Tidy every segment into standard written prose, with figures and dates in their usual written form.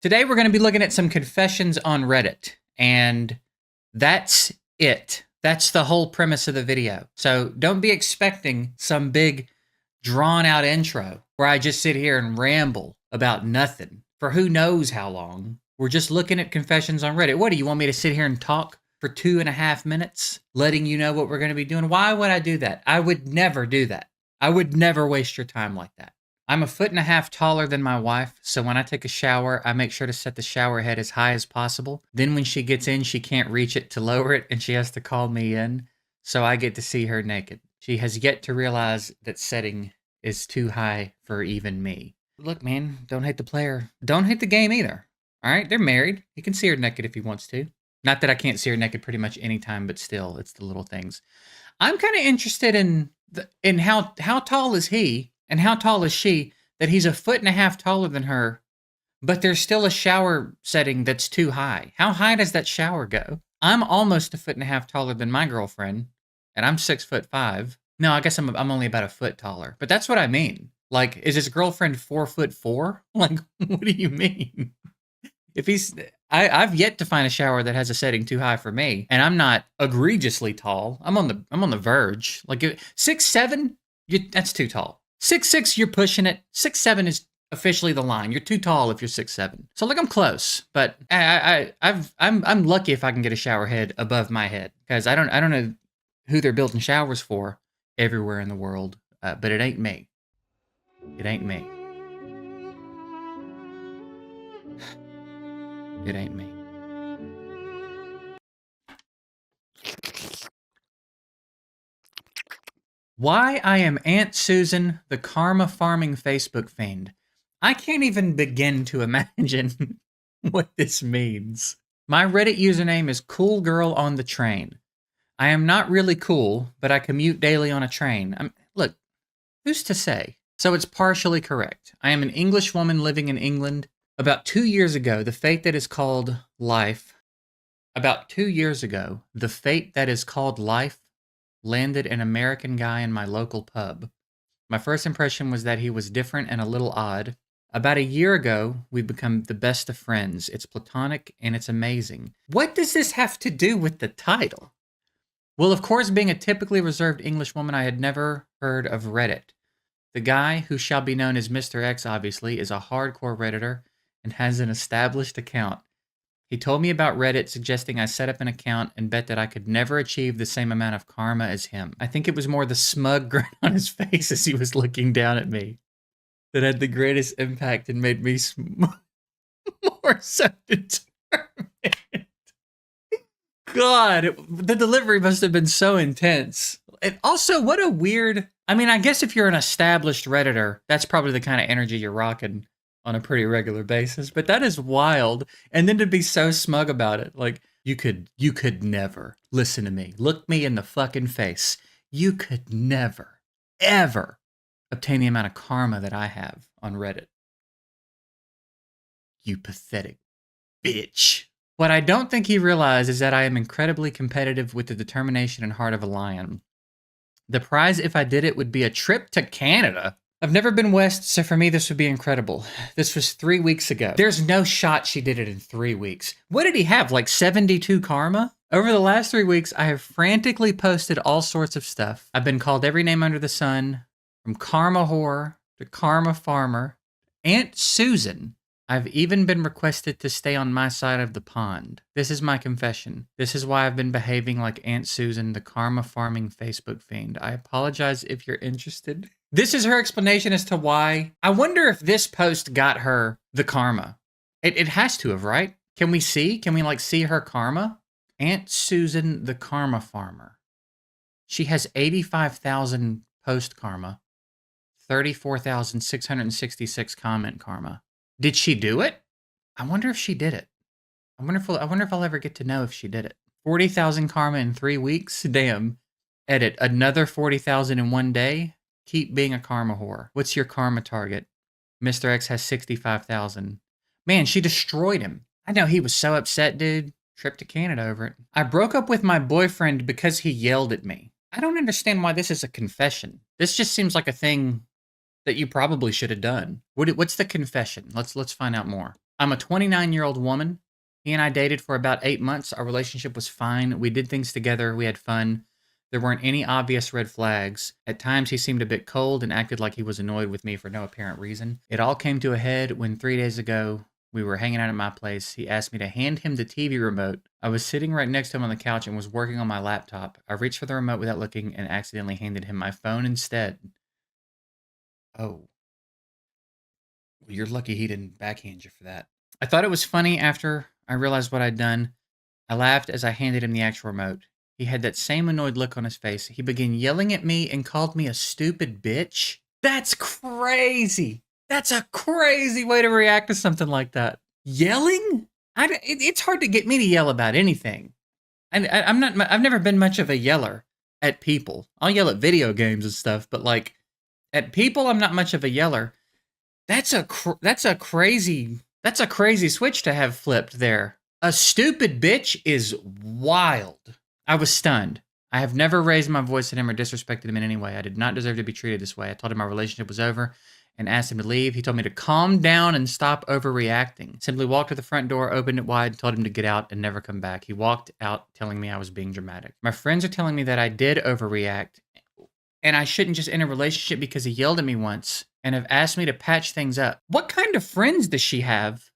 Today we're going to be looking at some confessions on Reddit, and that's it. That's the whole premise of the video. So don't be expecting some big drawn out intro where I just sit here and ramble about nothing for who knows how long. We're just looking at confessions on Reddit. What do you want me to sit here and talk for 2.5 minutes, letting you know what we're going to be doing? Why would I do that? I would never do that. I would never waste your time like that. I'm 1.5 feet taller than my wife, so when I take a shower, I make sure to set the shower head as high as possible. Then when she gets in, she can't reach it to lower it, and she has to call me in, so I get to see her naked. She has yet to realize that setting is too high for even me. Look, man, don't hate the player. Don't hate the game either. All right, they're married. He can see her naked if he wants to. Not that I can't see her naked pretty much anytime, but still, it's the little things. I'm kind of interested in how tall is he and how tall is she that he's 1.5 feet taller than her, but there's still a shower setting that's too high. How high does that shower go? I'm almost 1.5 feet taller than my girlfriend, and I'm 6'5". No, I guess I'm only about a foot taller, but that's what I mean. Like, is his girlfriend 4'4"? Like, what do you mean? If he's, I've yet to find a shower that has a setting too high for me, and I'm not egregiously tall. I'm on the verge. Like 6'7", that's too tall. 6'6", you're pushing it. 6'7" is officially the line. You're too tall if you're 6'7". So like I'm close, but I'm lucky if I can get a shower head above my head, because I don't know who they're building showers for everywhere in the world, but it ain't me. It ain't me. It ain't me. Why I am Aunt Susan, the karma farming Facebook fiend. I can't even begin to imagine what this means. My Reddit username is Cool Girl on the Train. I am not really cool, but I commute daily on a train. Look, who's to say? So it's partially correct. I am an English woman living in England. About 2 years ago, the fate that is called life landed an American guy in my local pub. My first impression was that he was different and a little odd. About a year ago, we become the best of friends. It's platonic and it's amazing. What does this have to do with the title? Well, of course, being a typically reserved English woman, I had never heard of Reddit. The guy, who shall be known as Mr. X, obviously, is a hardcore Redditor and has an established account. He told me about Reddit, suggesting I set up an account and bet that I could never achieve the same amount of karma as him. I think it was more the smug grin on his face as he was looking down at me that had the greatest impact and made me more so determined. God, the delivery must have been so intense. And also, what a weird... I mean, I guess if you're an established Redditor, that's probably the kind of energy you're rocking on a pretty regular basis, but that is wild. And then to be so smug about it, like, you could never, listen to me, look me in the fucking face, you could never, ever obtain the amount of karma that I have on Reddit. You pathetic bitch. What I don't think he realized is that I am incredibly competitive with the determination and heart of a lion. The prize, if I did it, would be a trip to Canada. I've never been west, so for me this would be incredible. This was 3 weeks ago. There's no shot she did it in 3 weeks. What did he have, like 72 karma? Over the last 3 weeks, I have frantically posted all sorts of stuff. I've been called every name under the sun, from karma whore to karma farmer. Aunt Susan. I've even been requested to stay on my side of the pond. This is my confession. This is why I've been behaving like Aunt Susan, the karma farming Facebook fiend. I apologize if you're interested. This is her explanation as to why. I wonder if this post got her the karma. It has to have, right? Can we see? Can we see her karma? Aunt Susan, the karma farmer. She has 85,000 post karma, 34,666 comment karma. Did she do it? I wonder if she did it. I wonder if I'll ever get to know if she did it. 40,000 karma in 3 weeks? Damn. Edit. Another 40,000 in 1 day? Keep being a karma whore. What's your karma target? Mr. X has 65,000. Man, she destroyed him. I know, he was so upset, dude. Trip to Canada over it. I broke up with my boyfriend because he yelled at me. I don't understand why this is a confession. This just seems like a thing that you probably should have done. What's the confession? Let's find out more. I'm a 29-year-old woman. He and I dated for about 8 months. Our relationship was fine. We did things together. We had fun. There weren't any obvious red flags. At times, he seemed a bit cold and acted like he was annoyed with me for no apparent reason. It all came to a head when 3 days ago, we were hanging out at my place. He asked me to hand him the TV remote. I was sitting right next to him on the couch and was working on my laptop. I reached for the remote without looking and accidentally handed him my phone instead. Oh. Well, you're lucky he didn't backhand you for that. I thought it was funny after I realized what I'd done. I laughed as I handed him the actual remote. He had that same annoyed look on his face. He began yelling at me and called me a stupid bitch. That's crazy. That's a crazy way to react to something like that. Yelling? It's hard to get me to yell about anything. I've never been much of a yeller at people. I'll yell at video games and stuff, but like at people, I'm not much of a yeller. That's a crazy switch to have flipped there. A stupid bitch is wild. I was stunned. I have never raised my voice at him or disrespected him in any way. I did not deserve to be treated this way. I told him our relationship was over and asked him to leave. He told me to calm down and stop overreacting. Simply walked to the front door, opened it wide, told him to get out and never come back. He walked out telling me I was being dramatic. My friends are telling me that I did overreact and I shouldn't just end a relationship because he yelled at me once and have asked me to patch things up. What kind of friends does she have?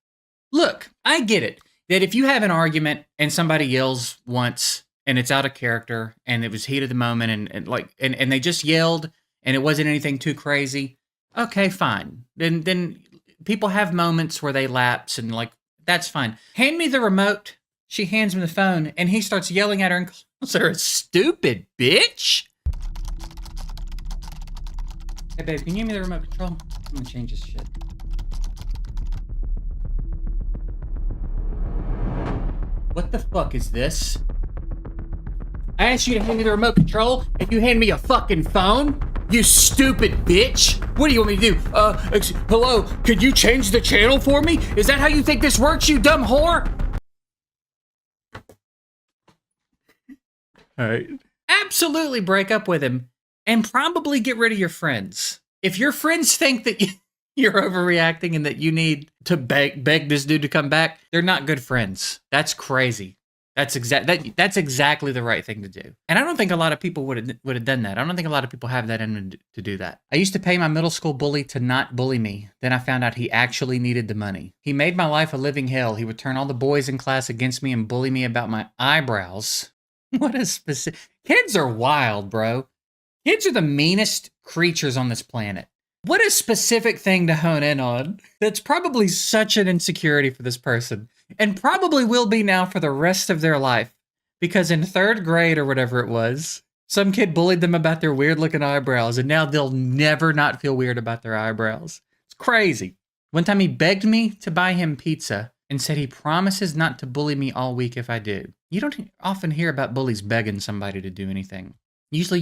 Look, I get it. That if you have an argument and somebody yells once and it's out of character and it was heat of the moment and they just yelled and it wasn't anything too crazy, okay, fine. Then people have moments where they lapse and like, that's fine. Hand me the remote. She hands him the phone and he starts yelling at her and calls her a stupid bitch. Hey babe, can you give me the remote control? I'm gonna change this shit. What the fuck is this? I asked you to hand me the remote control, and you hand me a fucking phone? You stupid bitch! What do you want me to do? Hello, could you change the channel for me? Is that how you think this works, you dumb whore? Alright. Absolutely break up with him, and probably get rid of your friends. If your friends think that you're overreacting and that you need to beg this dude to come back, they're not good friends. That's crazy. That's exactly the right thing to do. And I don't think a lot of people would have done that. I don't think a lot of people have that in them to do that. I used to pay my middle school bully to not bully me. Then I found out he actually needed the money. He made my life a living hell. He would turn all the boys in class against me and bully me about my eyebrows. What a specific... Kids are wild, bro. Kids are the meanest creatures on this planet. What a specific thing to hone in on. That's probably such an insecurity for this person. And probably will be now for the rest of their life. Because in 3rd grade or whatever it was, some kid bullied them about their weird looking eyebrows. And now they'll never not feel weird about their eyebrows. It's crazy. One time he begged me to buy him pizza and said he promises not to bully me all week if I do. You don't often hear about bullies begging somebody to do anything. Usually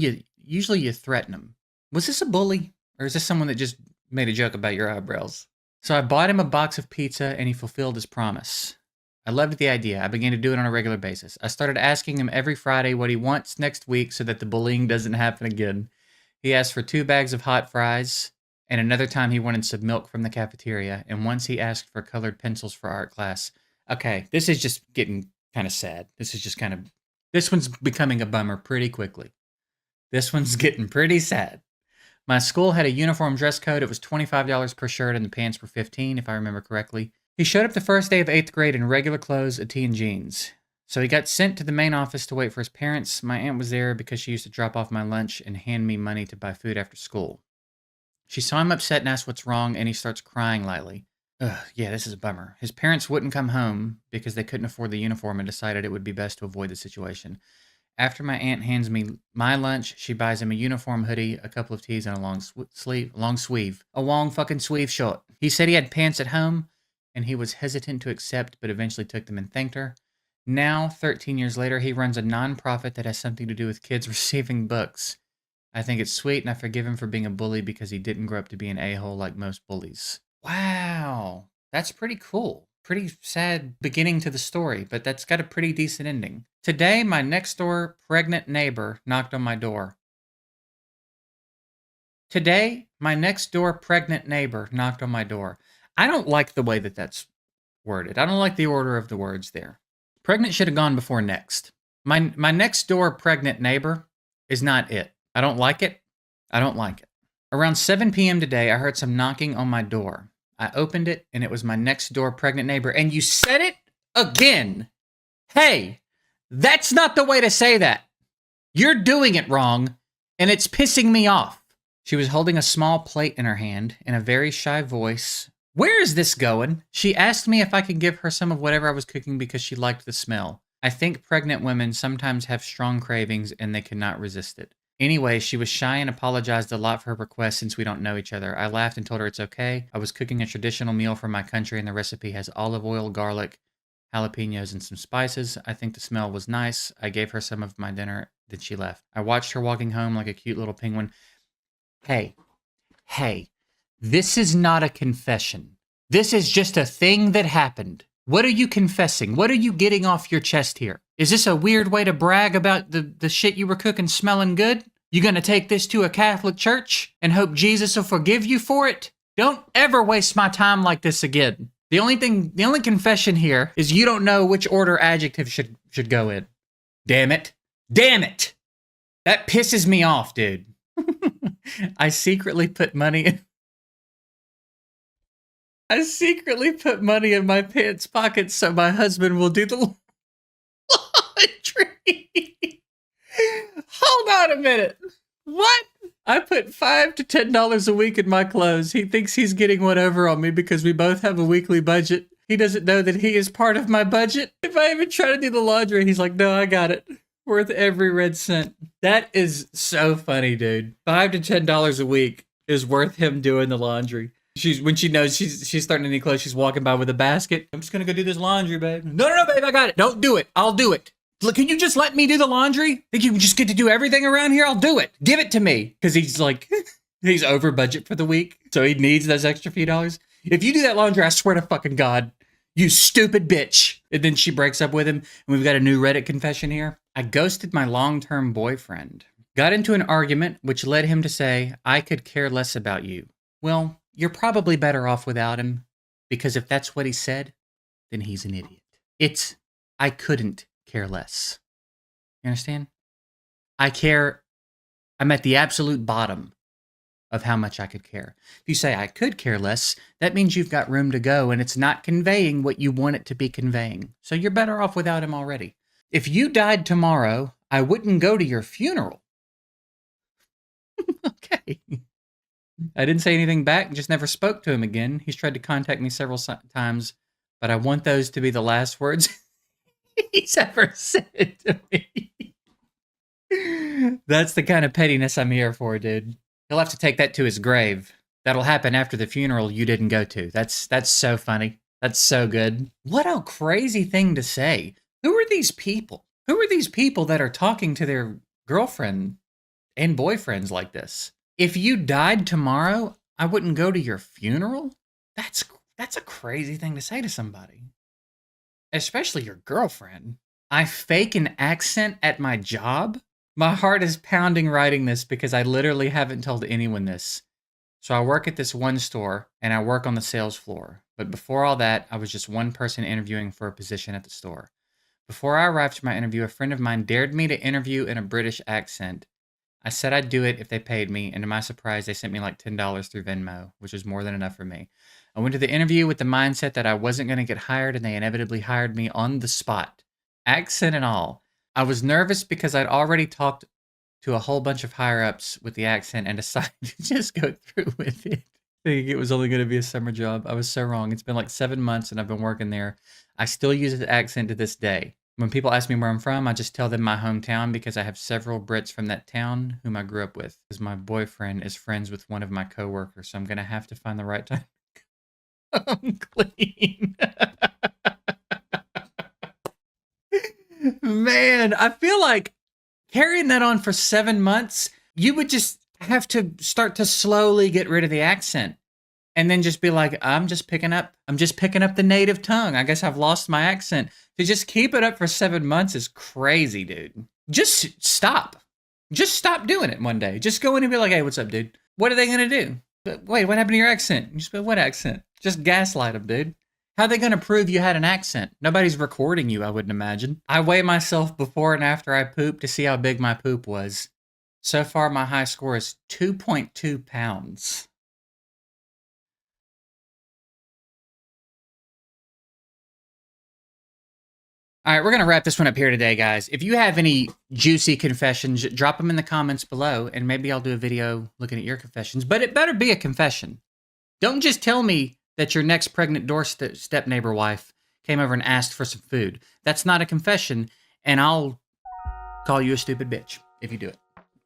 you threaten them. Was this a bully? Or is this someone that just made a joke about your eyebrows? So I bought him a box of pizza and he fulfilled his promise. I loved the idea. I began to do it on a regular basis. I started asking him every Friday what he wants next week so that the bullying doesn't happen again. He asked for 2 bags of hot fries, and another time he wanted some milk from the cafeteria, and once he asked for colored pencils for art class. Okay, this is just getting kind of sad. This one's becoming a bummer pretty quickly. This one's getting pretty sad. My school had a uniform dress code. It was $25 per shirt and the pants were $15, if I remember correctly. He showed up the first day of 8th grade in regular clothes, a tee and jeans. So he got sent to the main office to wait for his parents. My aunt was there because she used to drop off my lunch and hand me money to buy food after school. She saw him upset and asked what's wrong, and he starts crying lightly. Ugh, yeah, this is a bummer. His parents wouldn't come home because they couldn't afford the uniform and decided it would be best to avoid the situation. After my aunt hands me my lunch, she buys him a uniform hoodie, a couple of tees, and a long fucking sleeve short. He said he had pants at home, and he was hesitant to accept, but eventually took them and thanked her. Now, 13 years later, he runs a nonprofit that has something to do with kids receiving books. I think it's sweet, and I forgive him for being a bully because he didn't grow up to be an a-hole like most bullies. Wow, that's pretty cool. Pretty sad beginning to the story, but that's got a pretty decent ending. Today, my next door pregnant neighbor knocked on my door. I don't like the way that that's worded. I don't like the order of the words there. Pregnant should have gone before next. My next door pregnant neighbor is not it. I don't like it. I don't like it. Around 7 p.m. today, I heard some knocking on my door. I opened it, and it was my next door pregnant neighbor. And you said it again. Hey, that's not the way to say that. You're doing it wrong, and it's pissing me off. She was holding a small plate in her hand in a very shy voice. Where is this going? She asked me if I could give her some of whatever I was cooking because she liked the smell. I think pregnant women sometimes have strong cravings and they cannot resist it. Anyway, she was shy and apologized a lot for her request since we don't know each other. I laughed and told her it's okay. I was cooking a traditional meal from my country and the recipe has olive oil, garlic, jalapenos, and some spices. I think the smell was nice. I gave her some of my dinner, then she left. I watched her walking home like a cute little penguin. Hey, this is not a confession. This is just a thing that happened. What are you confessing? What are you getting off your chest here? Is this a weird way to brag about the shit you were cooking smelling good? You gonna take this to a Catholic church and hope Jesus will forgive you for it? Don't ever waste my time like this again. The only confession here is you don't know which order adjectives should go in. Damn it. That pisses me off, dude. I secretly put money in my pants pockets so my husband will do the laundry. Hold on a minute. What? I put $5 to $10 a week in my clothes. He thinks he's getting one over on me because we both have a weekly budget. He doesn't know that he is part of my budget. If I even try to do the laundry, he's like, no, I got it. Worth every red cent. That is so funny, dude. $5 to $10 a week is worth him doing the laundry. When she knows she's starting to need clothes, she's walking by with a basket. I'm just gonna go do this laundry, babe. No, babe, I got it. Don't do it. I'll do it. Look, can you just let me do the laundry? Think you just get to do everything around here? I'll do it. Give it to me. Because he's like, he's over budget for the week, so he needs those extra few dollars. If you do that laundry, I swear to fucking God, you stupid bitch. And then she breaks up with him, and we've got a new Reddit confession here. I ghosted my long-term boyfriend. Got into an argument, which led him to say, I could care less about you. Well, you're probably better off without him, because if that's what he said, then he's an idiot. I couldn't care less. You understand? I'm at the absolute bottom of how much I could care. If you say I could care less, that means you've got room to go, and it's not conveying what you want it to be conveying. So you're better off without him already. If you died tomorrow, I wouldn't go to your funeral. Okay. I didn't say anything back, just never spoke to him again. He's tried to contact me several times, but I want those to be the last words he's ever said to me. That's the kind of pettiness I'm here for, dude. He'll have to take that to his grave. That'll happen after the funeral you didn't go to. That's so funny. That's so good. What a crazy thing to say. Who are these people? Who are these people that are talking to their girlfriend and boyfriends like this? If you died tomorrow, I wouldn't go to your funeral? That's a crazy thing to say to somebody. Especially your girlfriend. I fake an accent at my job? My heart is pounding writing this because I literally haven't told anyone this. So I work at this one store and I work on the sales floor. But before all that, I was just one person interviewing for a position at the store. Before I arrived to my interview, a friend of mine dared me to interview in a British accent. I said I'd do it if they paid me, and to my surprise, they sent me like $10 through Venmo, which was more than enough for me. I went to the interview with the mindset that I wasn't going to get hired, and they inevitably hired me on the spot. Accent and all. I was nervous because I'd already talked to a whole bunch of higher-ups with the accent and decided to just go through with it. Thinking it was only going to be a summer job. I was so wrong. It's been like 7 months, and I've been working there. I still use the accent to this day. When people ask me where I'm from, I just tell them my hometown because I have several Brits from that town whom I grew up with. Because my boyfriend is friends with one of my coworkers, so I'm going to have to find the right time to come clean. Man, I feel like carrying that on for 7 months, you would just have to start to slowly get rid of the accent. And then just be like, I'm just picking up the native tongue. I guess I've lost my accent. To just keep it up for 7 months is crazy, dude. Just stop. Just stop doing it one day. Just go in and be like, hey, what's up, dude? What are they going to do? Wait, what happened to your accent? You just be, what accent? Just gaslight them, dude. How are they going to prove you had an accent? Nobody's recording you, I wouldn't imagine. I weigh myself before and after I poop to see how big my poop was. So far, my high score is 2.2 pounds. All right, we're going to wrap this one up here today, guys. If you have any juicy confessions, drop them in the comments below, and maybe I'll do a video looking at your confessions. But it better be a confession. Don't just tell me that your next pregnant doorstep neighbor wife came over and asked for some food. That's not a confession, and I'll call you a stupid bitch if you do it.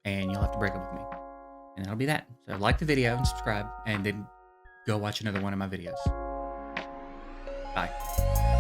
And you'll have to break up with me. And that'll be that. So like the video and subscribe, and then go watch another one of my videos. Bye.